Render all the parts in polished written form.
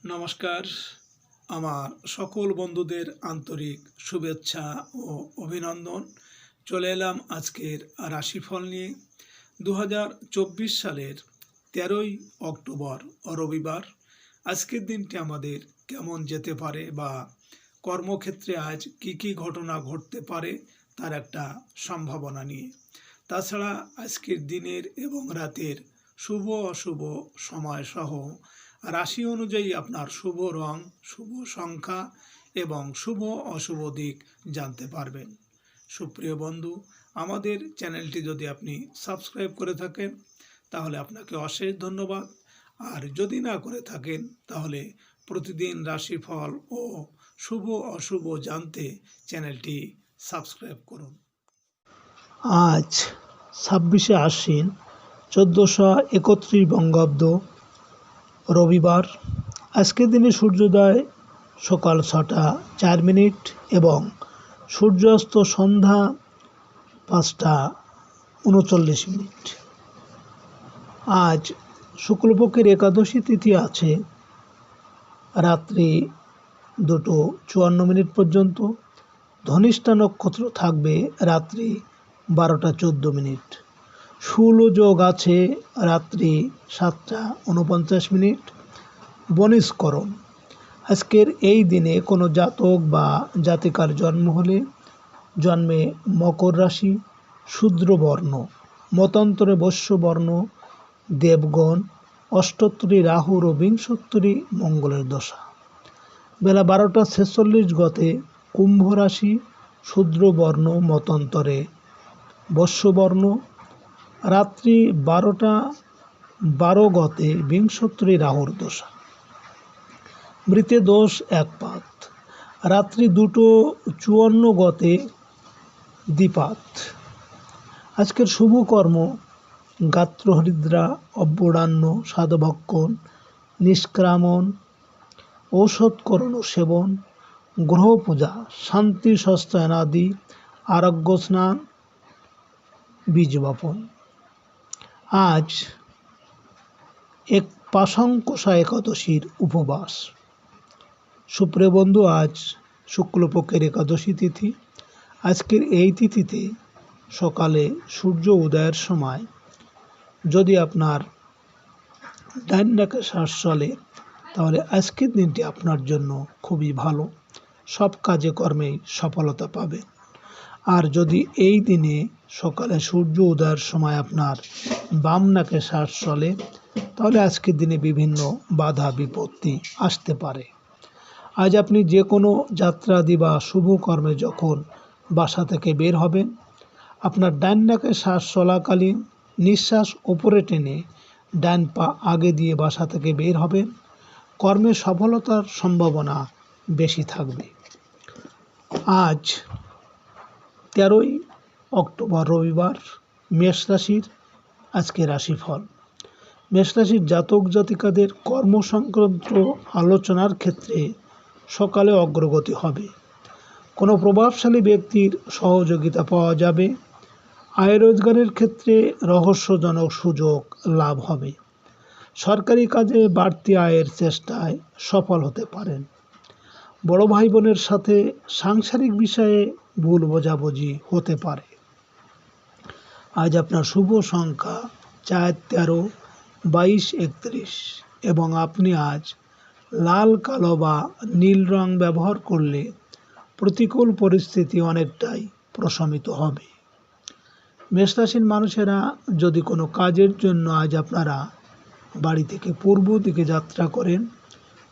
নমস্কার। আমার সকল বন্ধুদের আন্তরিক শুভেচ্ছা ও অভিনন্দন। চলে এলাম আজকের রাশিফল নিয়ে। 2024 সালের 13ই অক্টোবর রবিবার। আজকের দিনটি আমাদের কেমন যেতে পারে বা কর্মক্ষেত্রে আজ কি ঘটনা ঘটতে পারে তার একটা সম্ভাবনা নিয়ে। তাছাড়া আজকের দিনের এবং রাতের শুভ অশুভ সময়সহ রাশি অনুযায়ী আপনার শুভ রং, শুভ সংখ্যা এবং শুভ অশুভ দিক জানতে পারবেন। সুপ্রিয় বন্ধু, আমাদের চ্যানেলটি যদি আপনি সাবস্ক্রাইব করে থাকেন তাহলে আপনাকে অশেষ ধন্যবাদ। আর যদি না করে থাকেন তাহলে প্রতিদিন রাশিফল ও শুভ অশুভ জানতে চ্যানেলটি সাবস্ক্রাইব করুন। আজ 26শে আশ্বিন 1431 বঙ্গাব্দ রবিবার। আজকের দিনে সূর্যোদয় সকাল 6টা 4 মিনিট এবং সূর্যাস্ত সন্ধ্যা 5টা 39 মিনিট। আজ শুক্লপক্ষের একাদশী তিথি আছে রাত্রি 2:54 মিনিট পর্যন্ত। ধনিষ্ঠা নক্ষত্র থাকবে রাত্রি 12টা 14 মিনিট। শূল যোগ আছে রাত্রি 7টা 49 মিনিট। বনিষ্করণ। আজকের এই দিনে কোনো জাতক বা জাতিকার জন্ম হলে জন্মে মকর রাশি, শূদ্রবর্ণ, মতান্তরে বৈশ্যবর্ণ, দেবগণ, অষ্টোত্তরী রাহুর ও বিংশোত্তরী মঙ্গলের দশা। বেলা 12টা 46 গতে কুম্ভ রাশি, শূদ্রবর্ণ, মতান্তরে বৈশ্যবর্ণ। রাত্রি 12টা 12 গতে বিংশোত্তরী রাহুর দশা। মৃতে দোষ একপাত। রাত্রি 2:54 গতে দ্বিপাত। আজকের শুভ কর্ম গাত্রহরিদ্রা, অব্যডান্ন, সাধভক্ষণ, নিষ্ক্রামণ, ঔষধকরণ ও সেবন, গ্রহ পূজা, শান্তি সস্তায়নাদি, আরোগ্য স্নান, বীজ বপন। আজ পাশাঙ্কুশা একাদশীর উপবাস। সুপ্রিয় বন্ধু, আজ শুক্লপক্ষের একাদশী তিথি। আজকের এই তিথিতে সকালে সূর্য উদয়ের সময় যদি আপনার ডান ডাকে শ্বাস চলে তাহলে আজকের দিনটি আপনার জন্য খুবই ভালো। সব কাজে কর্মেই সফলতা পাবে। আর যদি এই দিনে সকালে সূর্য উদয়ের সময় আপনার বাম নাকে শ্বাস চলে তাহলে আজকের দিনে বিভিন্ন বাধা বিপত্তি আসতে পারে। আজ আপনি যে কোনো যাত্রাদি বা শুভ কর্মে যখন বাসা থেকে বের হবেন, আপনার ডান নাকে শ্বাস চলাকালীন নিঃশ্বাস ওপরে টেনে ডান পা আগে দিয়ে বাসা থেকে বের হবেন। কর্মে সফলতার সম্ভাবনা বেশি থাকবে। আজ 13ই অক্টোবর রবিবার। মেষ রাশির আজকে রাশিফল। মেষ রাশির জাতক জাতিকাদের কর্ম সংক্রান্ত আলোচনার ক্ষেত্রে সকালে অগ্রগতি হবে। কোনো প্রভাবশালী ব্যক্তির সহযোগিতা পাওয়া যাবে। আয় রোজগারের ক্ষেত্রে রহস্যজনক সুযোগ লাভ হবে। সরকারি কাজে বাড়তি আয়ের চেষ্টায় সফল হতে পারেন। বড় ভাই বোনের সাথে সাংসারিক বিষয়ে ভুল বোঝাবুঝি হতে পারে। আজ আপনার শুভ সংখ্যা 4, 13, 22, 31 এবং আপনি আজ লাল, কালো বা নীল রং ব্যবহার করলে প্রতিকূল পরিস্থিতি অনেকটাই প্রশমিত হবে। মেষ রাশির মানুষেরা যদি কোনো কাজের জন্য আজ আপনারা বাড়ি থেকে পূর্ব দিকে যাত্রা করেন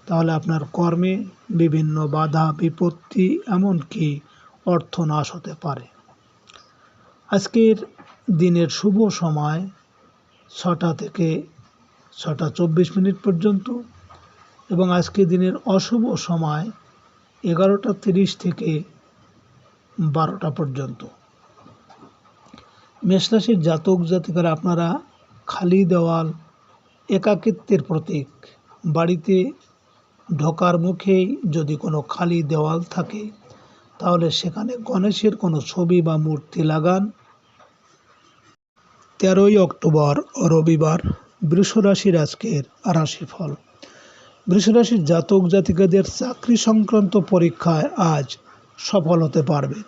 তাহলে আপনার কর্মে বিভিন্ন বাধা বিপত্তি এমনকি অর্থনাশ হতে পারে। আজকের দিনের শুভ সময় 6টা থেকে 6টা 24 মিনিট পর্যন্ত এবং আজকের দিনের অশুভ সময় 11টা 30 থেকে 12টা পর্যন্ত। মেষ রাশির জাতক জাতিকারা আপনারা খালি দেওয়াল একাকিত্বের প্রতীক। বাড়িতে ঢোকার মুখেই যদি কোনো খালি দেওয়াল থাকে তাহলে সেখানে গণেশের কোনো ছবি বা মূর্তি লাগান। 13ই অক্টোবর রবিবার। বৃষ রাশির আজকের রাশিফল। বৃষরাশির জাতক জাতিকাদের চাকরি সংক্রান্ত পরীক্ষায় আজ সফল হতে পারবে।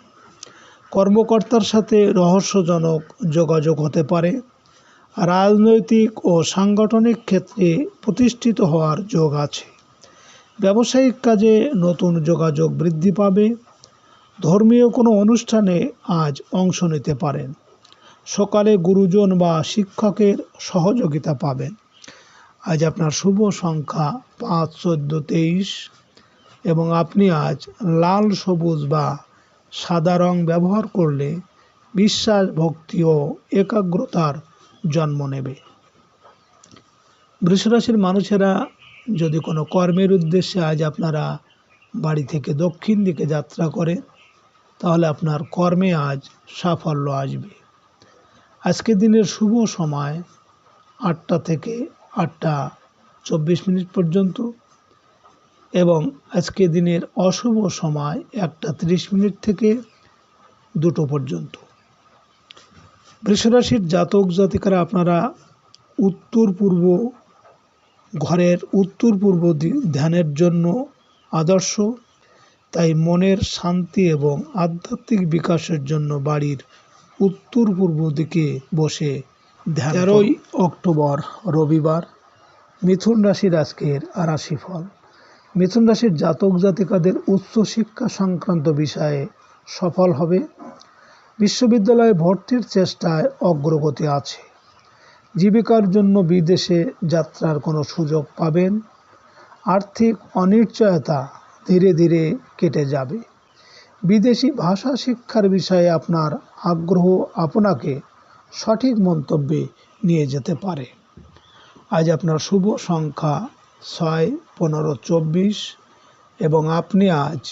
কর্মকর্তার সাথে রহস্যজনক যোগাযোগ হতে পারে। রাজনৈতিক ও সাংগঠনিক ক্ষেত্রে প্রতিষ্ঠিত হওয়ার যোগ আছে। ব্যবসায়িক কাজে নতুন যোগাযোগ বৃদ্ধি পাবে। ধর্মীয় কোনো অনুষ্ঠানে আজ অংশ নিতে পারেন। সকালে গুরুজন বা শিক্ষকের সহযোগিতা পাবেন। আজ আপনার শুভ সংখ্যা 5, 14, 23 এবং আপনি আজ লাল, সবুজ বা সাদা রং ব্যবহার করলে বিশ্বাস, ভক্তি ও একাগ্রতার জন্ম নেবে। বৃষরাশির মানুষেরা যদি কোনো কর্মের উদ্দেশ্যে আজ আপনারা বাড়ি থেকে দক্ষিণ দিকে যাত্রা করে, তাহলে আপনার কর্মে আজ সাফল্য আসবে। আজকের দিনের শুভ সময় 8টা থেকে 8টা 24 পর্যন্ত এবং আজকে দিনের অশুভ সময় 1টা 30 থেকে 2টো পর্যন্ত। বৃষরাশির জাতক জাতিকারা আপনারা ঘরের উত্তর পূর্ব ধ্যানের জন্য আদর্শ। তাই মনের শান্তি এবং আধ্যাত্মিক বিকাশের জন্য বাড়ির উত্তর পূর্ব দিকে বসে ধ্যান। 13ই অক্টোবর রবিবার। মিথুন রাশির আজকের রাশিফল। মিথুন রাশির জাতক জাতিকাদের উচ্চশিক্ষা সংক্রান্ত বিষয়ে সফল হবে। বিশ্ববিদ্যালয়ে ভর্তির চেষ্টায় অগ্রগতি আছে। জীবিকার জন্য বিদেশে যাত্রার কোনো সুযোগ পাবেন। আর্থিক অনিশ্চয়তা ধীরে ধীরে কেটে যাবে। বিদেশি ভাষা শিক্ষার বিষয়ে আপনার আগ্রহ আপনাকে সঠিক মন্তব্যে নিয়ে যেতে পারে। আজ আপনার শুভ সংখ্যা 6, 15, 24 এবং আপনি আজ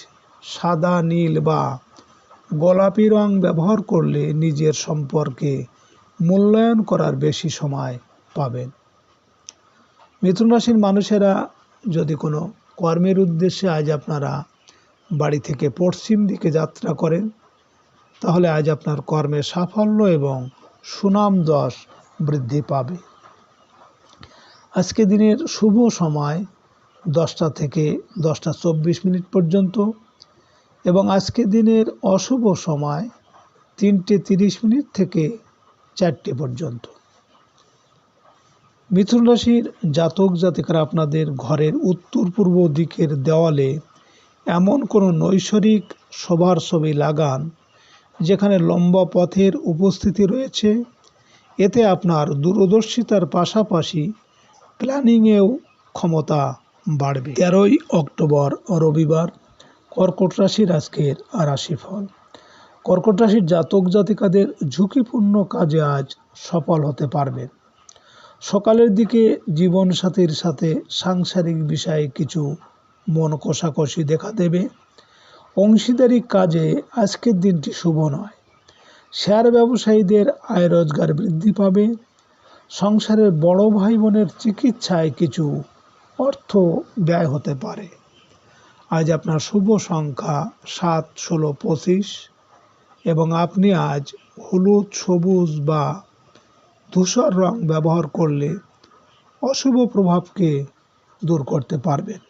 সাদা, নীল বা গোলাপি রং ব্যবহার করলে নিজের সম্পর্কে মূল্যায়ন করার বেশি সময় পাবেন। মিথুন রাশির মানুষেরা যদি কোনো কর্মের উদ্দেশ্যে আজ আপনারা বাড়ি থেকে পশ্চিম দিকে যাত্রা করেন, তাহলে আজ আপনার কর্মে সাফল্য এবং সুনাম যশ বৃদ্ধি পাবে। আজকে দিনের শুভ সময় 10টা থেকে 10টা 24 পর্যন্ত এবং আজকে দিনের অশুভ সময় 3টে 30 থেকে 4টে পর্যন্ত। মিথুন রাশির জাতক জাতিকারা আপনাদের ঘরের উত্তর পূর্ব দিকের দেওয়ালে এমন কোনো নৈসর্গিক শোভার ছবি লাগান যেখানে লম্বা পথের উপস্থিতি রয়েছে। এতে আপনার দূরদর্শিতার পাশাপাশি প্ল্যানিংয়েও ক্ষমতা বাড়বে। 13ই অক্টোবর রবিবার। কর্কট রাশির আজকের রাশিফল। কর্কট রাশির জাতক জাতিকাদের ঝুঁকিপূর্ণ কাজে আজ সফল হতে পারবেন। সকালের দিকে জীবনসাথীর সাথে সাংসারিক বিষয়ে কিছু মন কষাকষি দেখা দেবে। অংশীদারি কাজে আজকের দিনটি শুভ নয়। শেয়ার ব্যবসায়ীদের আয় রোজগার বৃদ্ধি পাবে। সংসারের বড় ভাই বোনের চিকিৎসায় কিছু অর্থ ব্যয় হতে পারে। আজ আপনার শুভ সংখ্যা 7, 16, 25 এবং আপনি আজ হলুদ, সবুজ বা ধূসর রং ব্যবহার করলে অশুভ প্রভাবকে দূর করতে পারবেন।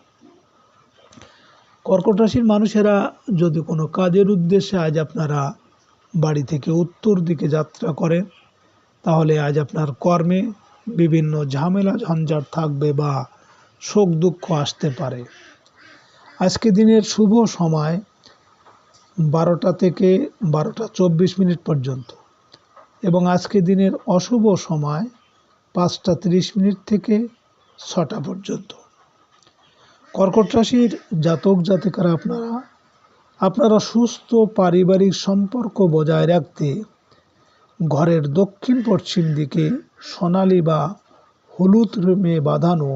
কর্কট রাশির মানুষেরা যদি কোনো কাজের উদ্দেশ্যে আজ আপনারা বাড়ি থেকে উত্তর দিকে যাত্রা করেন, তাহলে আজ আপনার কর্মে বিভিন্ন ঝামেলা ঝঞ্ঝাট থাকবে বা শোক দুঃখ আসতে পারে। আজকে দিনের শুভ সময় 12টা থেকে 12টা 24 পর্যন্ত এবং আজকে দিনের অশুভ সময় 5টা 30 থেকে 6টা পর্যন্ত। কর্কট রাশির জাতক জাতিকারা আপনারা সুস্থ পারিবারিক সম্পর্ক বজায় রাখতে ঘরের দক্ষিণ পশ্চিম দিকে সোনালি বা হলুদ রঙে বাঁধানো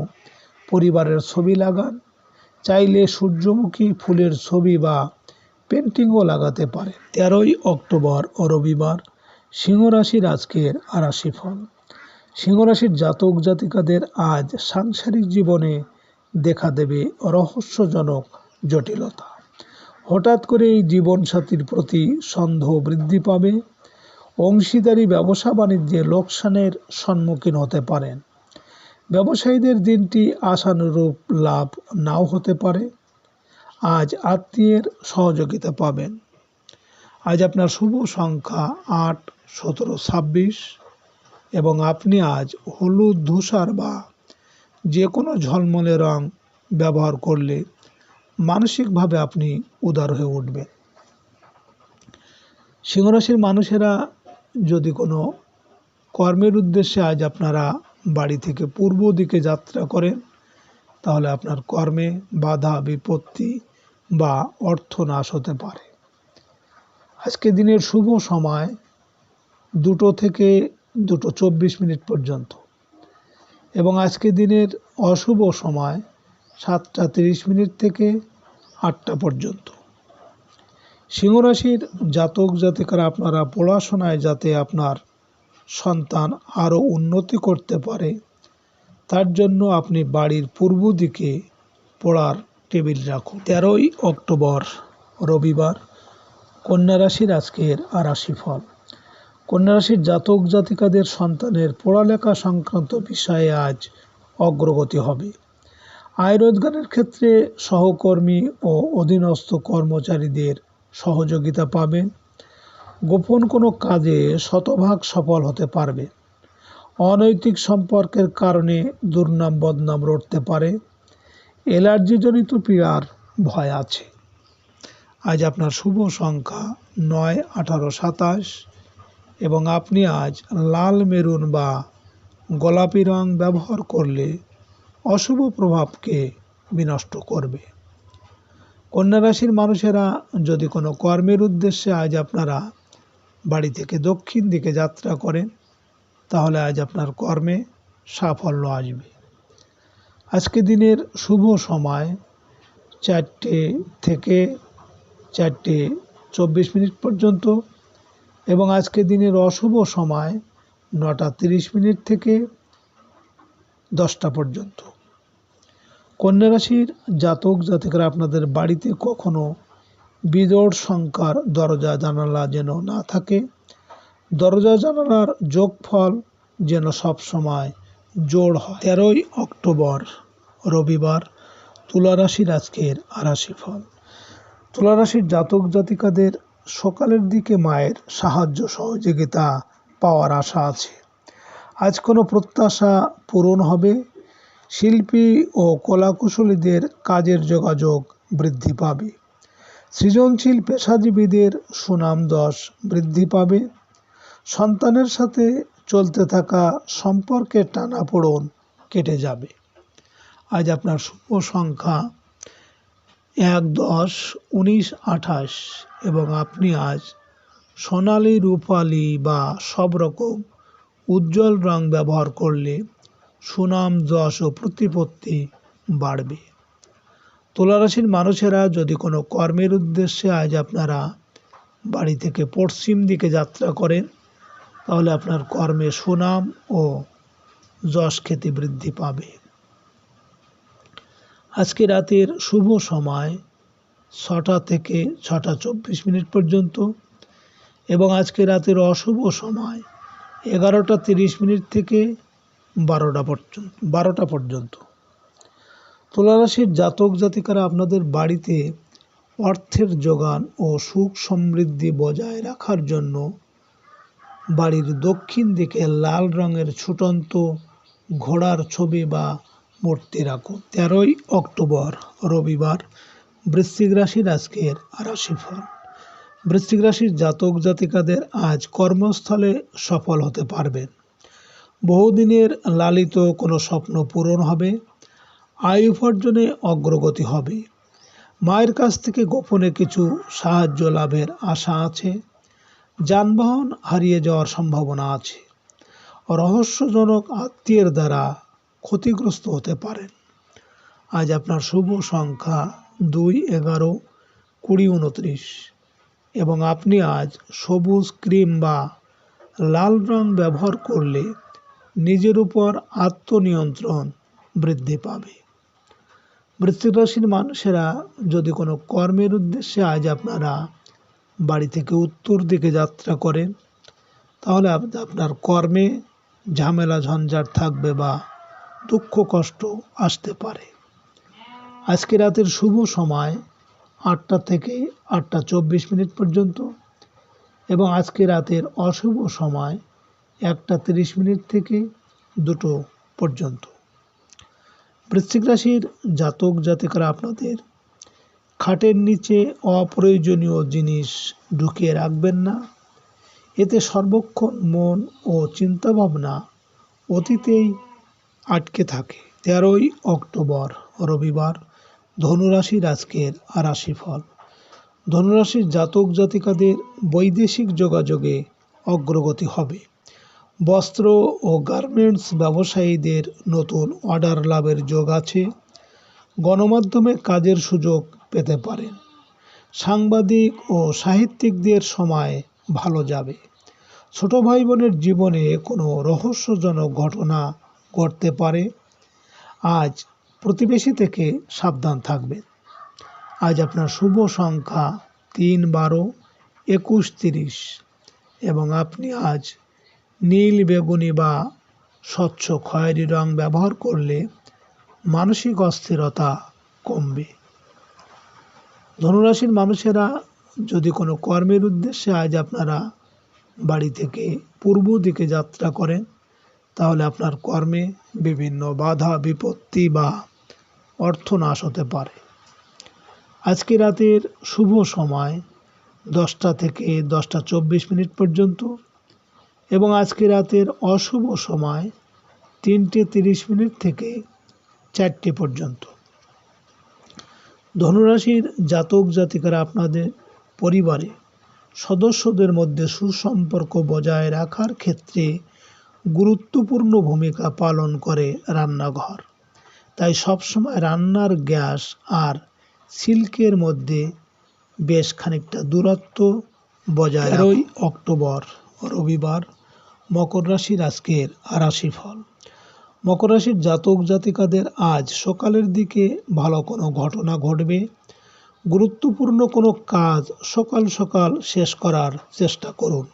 পরিবারের ছবি লাগান। চাইলে সূর্যমুখী ফুলের ছবি বা পেন্টিংও লাগাতে পারে। 13ই অক্টোবর রবিবার। সিংহ রাশির আজকের রাশিফল। সিংহ রাশির জাতক জাতিকাদের আজ সাংসারিক জীবনে দেখা দেবে রহস্যজনক জটিলতা। হঠাৎ করে এই জীবনসাথীর প্রতি সন্দেহ বৃদ্ধি পাবে। অংশীদারি ব্যবসা বাণিজ্যে লোকসানের সম্মুখীন হতে পারেন। ব্যবসায়ীদের দিনটি আশানুরূপ লাভ নাও হতে পারে। আজ আত্মীয়ের সহযোগিতা পাবেন। আজ আপনার শুভ সংখ্যা 8, 17, 26 এবং আপনি আজ হলুদ, ধূসর বা যে কোনো ঝলমলে রং ব্যবহার করলে মানসিকভাবে আপনি উদার হয়ে উঠবেন। সিংহরাশির মানুষেরা যদি কোনো কর্মের উদ্দেশ্যে আজ আপনারা বাড়ি থেকে পূর্ব দিকে যাত্রা করেন, তাহলে আপনার কর্মে বাধা বিপত্তি বা অর্থনাশ হতে পারে। আজকে দিনের শুভ সময় 2টো থেকে 2:24 পর্যন্ত এবং আজকে দিনের অশুভ সময় 7:30 থেকে 8টা পর্যন্ত। সিংহরাশির জাতক জাতিকারা আপনারা পড়াশোনায় যাতে আপনার সন্তান আরও উন্নতি করতে পারে, তার জন্য আপনি বাড়ির পূর্ব দিকে পড়ার টেবিল রাখুন। 13ই অক্টোবর রবিবার, কন্যা রাশির আজকের রাশিফল। কন্যা রাশির জাতক জাতিকাদের সন্তানের পড়ালেখা সংক্রান্ত বিষয়ে আজ অগ্রগতি হবে। আয় রোজগারের ক্ষেত্রে সহকর্মী ও অধীনস্থ কর্মচারীদের সহযোগিতা পাবেন। গোপন কোনো কাজে শতভাগ সফল হতে পারবে। অনৈতিক সম্পর্কের কারণে দুর্নাম বদনাম রটতে পারে। অ্যালার্জিজনিত পীড়ার ভয় আছে। আজ আপনার শুভ সংখ্যা 9, 18, 27 এবং আপনি আজ লাল, মেরুন বা গোলাপি রং ব্যবহার করলে অশুভ প্রভাবকে বিনষ্ট করবে। কন্যা রাশির মানুষেরা যদি কোনো কর্মের উদ্দেশ্যে আজ আপনারা বাড়ি থেকে দক্ষিণ দিকে যাত্রা করেন, তাহলে আজ আপনার কর্মে সাফল্য আসবে। আজকে দিনের শুভ সময় 4টে থেকে 4:24 পর্যন্ত এবং আজকে দিনের অশুভ সময় 9:30 থেকে 10টা পর্যন্ত। কন্যা রাশির জাতক জাতিকারা আপনাদের বাড়িতে কখনো বিজোড় সংখ্যার দরজা জানালা যেন না থাকে। দরজা জানালার যোগফল যেন সবসময় জোড় হয়। 13ই অক্টোবর রবিবার, তুলা রাশির আজকের রাশিফল। তুলা রাশির জাতক জাতিকাদের সকালের দিকে মায়ের সাহায্য সহযোগিতা পাওয়ার আশা আছে। আজ কোনো প্রত্যাশা পূরণ হবে। শিল্পী ও কলাকুশলীদের কাজের যোগাযোগ বৃদ্ধি পাবে। সৃজনশীল পেশাজীবীদের সুনাম যশ বৃদ্ধি পাবে। সন্তানের সাথে চলতে থাকা সম্পর্কের টানাপোড়েন কেটে যাবে। আজ আপনার শুভ সংখ্যা 1, 10, 19, 28 এবং আপনি আজ সোনালি, রূপালি বা সব রকম উজ্জ্বল রং ব্যবহার করলে সুনাম যশ ও প্রতিপত্তি বাড়বে। তুলা রাশির মানুষেরা যদি কোনো কর্মের উদ্দেশ্যে আজ আপনারা বাড়ি থেকে পশ্চিম দিকে যাত্রা করেন, তাহলে আপনার কর্মে সুনাম ও যশ খ্যাতি বৃদ্ধি পাবে। আজকে রাতের শুভ সময় 6টা থেকে 6:24 পর্যন্ত এবং আজকে রাতের অশুভ সময় 11:30 থেকে 12টা পর্যন্ত। তুলা রাশির জাতক জাতিকারা আপনাদের বাড়িতে অর্থের যোগান ও সুখ সমৃদ্ধি বজায় রাখার জন্য বাড়ির দক্ষিণ দিকে লাল রঙের ছুটন্ত ঘোড়ার ছবি বা মূর্তি রাখুন। 13ই অক্টোবর রবিবার, বৃশ্চিক রাশির আজকের রাশিফল। বৃশ্চিক রাশির জাতক জাতিকাদের আজ কর্মস্থলে সফল হতে পারবেন। বহুদিনের লালিত কোনো স্বপ্ন পূরণ হবে। আয় উপার্জনে অগ্রগতি হবে। মায়ের কাছ থেকে গোপনে কিছু সাহায্য লাভের আশা আছে। যানবাহন হারিয়ে যাওয়ার সম্ভাবনা আছে। রহস্যজনক আত্মীয়ের দ্বারা ক্ষতিগ্রস্ত হতে পারেন। আজ আপনার শুভ সংখ্যা 2, 11, 20, 29 এবং আপনি আজ সবুজ, ক্রিম বা লাল রং ব্যবহার করলে নিজের উপর আত্মনিয়ন্ত্রণ বৃদ্ধি পাবে। বৃশ্চিক রাশির মানুষেরা যদি কোনো কর্মের উদ্দেশ্যে আজ আপনারা বাড়ি থেকে উত্তর দিকে যাত্রা করেন, তাহলে আপনার কর্মে ঝামেলা ঝঞ্ঝাট থাকবে বা দুঃখ কষ্ট আসতে পারে। আজকে রাতের শুভ সময় 8টা থেকে 8টা 24 মিনিট পর্যন্ত এবং আজকে রাতের অশুভ সময় 1টা 30 মিনিট থেকে 2টো পর্যন্ত। বৃশ্চিক রাশির জাতক জাতিকারা আপনাদের খাটের নিচে অপ্রয়োজনীয় জিনিস ঢুকিয়ে রাখবেন না। এতে সর্বক্ষণ মন ও চিন্তাভাবনা অতীতেই আটকে থাকে। 13ই অক্টোবর রবিবার ধনুরাশির আজকের রাশিফল। ধনুরাশির জাতক জাতিকাদের বৈদেশিক যোগাযোগে অগ্রগতি হবে। বস্ত্র ও গার্মেন্টস ব্যবসায়ীদের নতুন অর্ডার লাভের যোগ আছে। গণমাধ্যমে কাজের সুযোগ পেতে পারেন। সাংবাদিক ও সাহিত্যিকদের সময় ভালো যাবে। ছোট ভাই বোনের জীবনে কোনো রহস্যজনক ঘটনা ঘটতে পারে। আজ প্রতিবেশী থেকে সাবধান থাকবেন। আজ আপনার শুভ সংখ্যা 3, 12, 21, 30 এবং আপনি আজ নীল বেগুনি বা স্বচ্ছ খয়েরি রং ব্যবহার করলে মানসিক অস্থিরতা কমবে। ধনুরাশির মানুষেরা যদি কোনো কর্মের উদ্দেশ্যে আজ আপনারা বাড়ি থেকে পূর্ব দিকে যাত্রা করেন, তাহলে আপনার কর্মে বিভিন্ন বাধা বিপত্তি বা অর্থনাশ হতে পারে। আজকে রাতের শুভ সময় 10টা থেকে 10টা 24 মিনিট পর্যন্ত এবং আজকে রাতের অশুভ সময় 3টে 30 মিনিট থেকে 4টে পর্যন্ত। ধনুরাশির জাতক জাতিকারা আপনাদের পরিবারে সদস্যদের মধ্যে সুসম্পর্ক বজায় রাখার ক্ষেত্রে গুরুত্বপূর্ণ ভূমিকা পালন করে রান্নাঘর। তাই সবসময় রান্নার গ্যাস আর সিল্কের মধ্যে বেশ খানিকটা দূরত্ব বজায় রাখুন। 13ই অক্টোবর রবিবার মকর রাশির আজকের রাশিফল। মকর রাশির জাতক জাতিকাদের আজ সকালের দিকে ভালো কোনো ঘটনা ঘটবে। গুরুত্বপূর্ণ কোনো কাজ সকাল সকাল শেষ করার চেষ্টা করুন।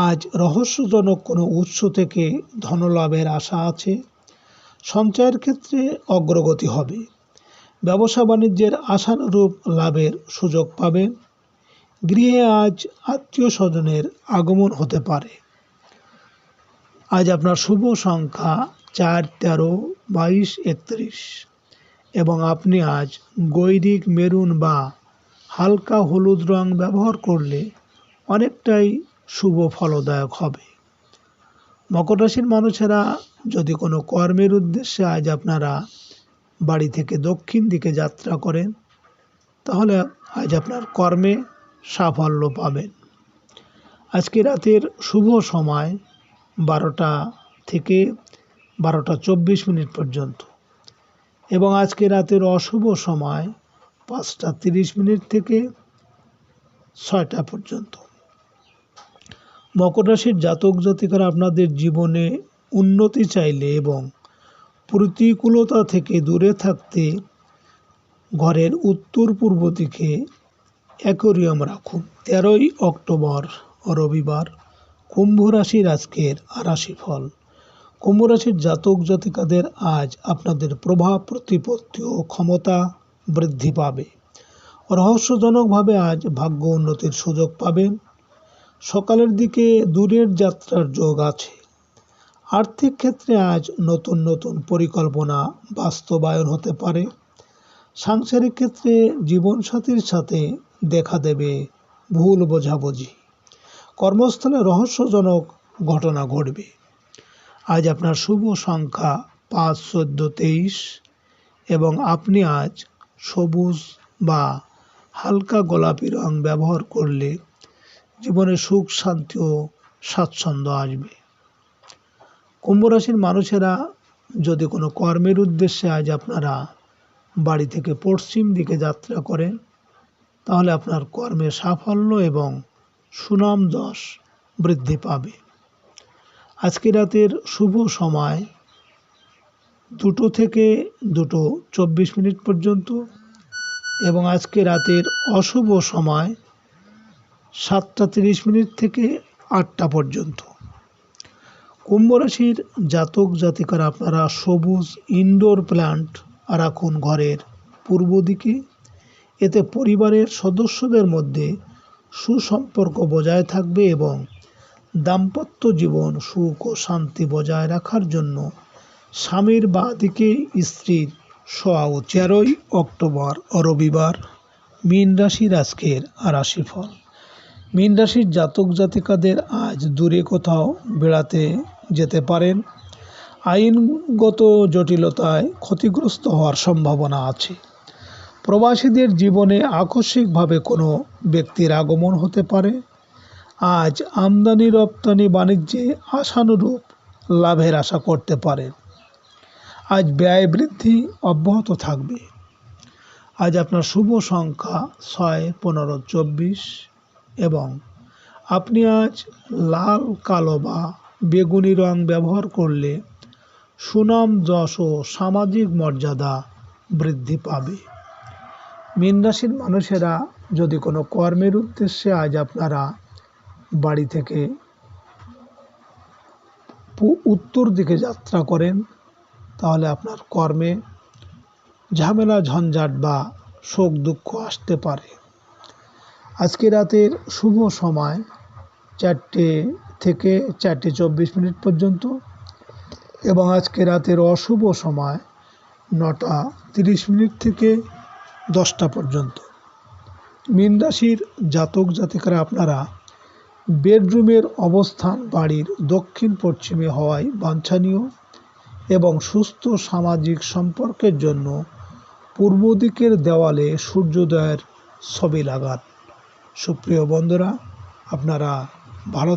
আজ রহস্যজনক কোনো উৎস থেকে ধনলাভের আশা আছে। সঞ্চয়ের ক্ষেত্রে অগ্রগতি হবে। ব্যবসা বাণিজ্যের আশানুরূপ লাভের সুযোগ পাবেন। গৃহে আজ আত্মীয় স্বজনের আগমন হতে পারে। আজ আপনার শুভ সংখ্যা 4, 13, 22, 31 এবং আপনি আজ গৈরিক মেরুন বা হালকা হলুদ রং ব্যবহার করলে অনেকটাই শুভ ফলদায়ক হবে। মকর রাশির মানুষেরা যদি কোনো কর্মের উদ্দেশ্যে আজ আপনারা বাড়ি থেকে দক্ষিণ দিকে যাত্রা করেন, তাহলে আজ আপনার কর্মে সাফল্য পাবেন। আজকে রাতের শুভ সময় 12টা থেকে 12টা 24 মিনিট পর্যন্ত এবং আজকে রাতের অশুভ সময় 5টা 30 মিনিট থেকে 6টা পর্যন্ত। মকর রাশির জাতক জাতিকারা আপনাদের জীবনে উন্নতি চাইলে এবং প্রতিকূলতা থেকে দূরে থাকতে ঘরের উত্তর পূর্ব দিকে অ্যাকোয়ারিয়াম রাখুন। 13ই অক্টোবর রবিবার কুম্ভ রাশির আজকের রাশিফল। কুম্ভ রাশির জাতক জাতিকাদের আজ আপনাদের প্রভাব প্রতিপত্তি ও ক্ষমতা বৃদ্ধি পাবে। রহস্যজনকভাবে আজ ভাগ্য উন্নতির সুযোগ পাবেন। সকালের দিকে দূরের যাত্রার যোগ আছে। আর্থিক ক্ষেত্রে আজ নতুন নতুন পরিকল্পনা বাস্তবায়ন হতে পারে। সাংসারিক ক্ষেত্রে জীবনসাথীর সাথে দেখা দেবে ভুল বোঝাবুঝি। কর্মস্থলে রহস্যজনক ঘটনা ঘটবে। আজ আপনার শুভ সংখ্যা 5, 14, 23 এবং আপনি আজ সবুজ বা হালকা গোলাপি রং ব্যবহার করলে জীবনে সুখ শান্তি ও স্বাচ্ছন্দ্য আসবে। কুম্ভ রাশির মানুষেরা যদি কোনো কর্মের উদ্দেশ্যে আজ আপনারা বাড়ি থেকে পশ্চিম দিকে যাত্রা করেন, তাহলে আপনার কর্মে সাফল্য এবং সুনাম যশ বৃদ্ধি পাবে। আজকে রাতের শুভ সময় 2টো থেকে 2টো 24 মিনিট পর্যন্ত এবং আজকে রাতের অশুভ সময় 7টা 30 মিনিট থেকে 8টা পর্যন্ত। কুম্ভ রাশির জাতক জাতিকারা আপনারা সবুজ ইনডোর প্ল্যান্ট রাখুন ঘরের পূর্ব দিকে। এতে পরিবারের সদস্যদের মধ্যে সুসম্পর্ক বজায় থাকবে এবং দাম্পত্য জীবন সুখ ও শান্তি বজায় রাখার জন্য স্বামীর বাঁ দিকে স্ত্রীর শোয়া উচিত। 13ই অক্টোবর রবিবার মীন রাশির আজকের রাশিফল। মীন রাশির জাতক জাতিকাদের আজ দূরে কোথাও বেড়াতে যেতে পারেন। আইনগত জটিলতায় ক্ষতিগ্রস্ত হওয়ার সম্ভাবনা আছে। প্রবাসীদের জীবনে আকস্মিকভাবে কোনো ব্যক্তির আগমন হতে পারে। আজ আমদানি রপ্তানি বাণিজ্যে আশানুরূপ লাভের আশা করতে পারেন। আজ ব্যয় বৃদ্ধি অব্যাহত থাকবে। আজ আপনার শুভ সংখ্যা 6, 15, 24 এবং আপনি আজ লাল, কালো বা বেগুনি রং ব্যবহার করলে সুনাম, যশ ও সামাজিক মর্যাদা বৃদ্ধি পাবে। মীন রাশির মানুষেরা যদি কোনো কর্মের উদ্দেশ্যে আজ আপনারা বাড়ি থেকে উত্তর দিকে যাত্রা করেন, তাহলে আপনার কর্মে ঝামেলা, ঝঞ্ঝাট বা শোক দুঃখ আসতে পারে। আজকে রাতের শুভ সময় 4টে থেকে 4:24 পর্যন্ত এবং আজকে রাতের অশুভ সময় 9:30 থেকে 10টা পর্যন্ত। মীন রাশির জাতক জাতিকারা আপনারা বেডরুমের অবস্থান বাড়ির দক্ষিণ পশ্চিমে হওয়ায় বাঞ্ছনীয় এবং সুস্থ সামাজিক সম্পর্কের জন্য পূর্ব দিকের দেওয়ালে সূর্যোদয়ের ছবি লাগান। সুপ্রিয় বন্ধুরা, আপনারা ভালো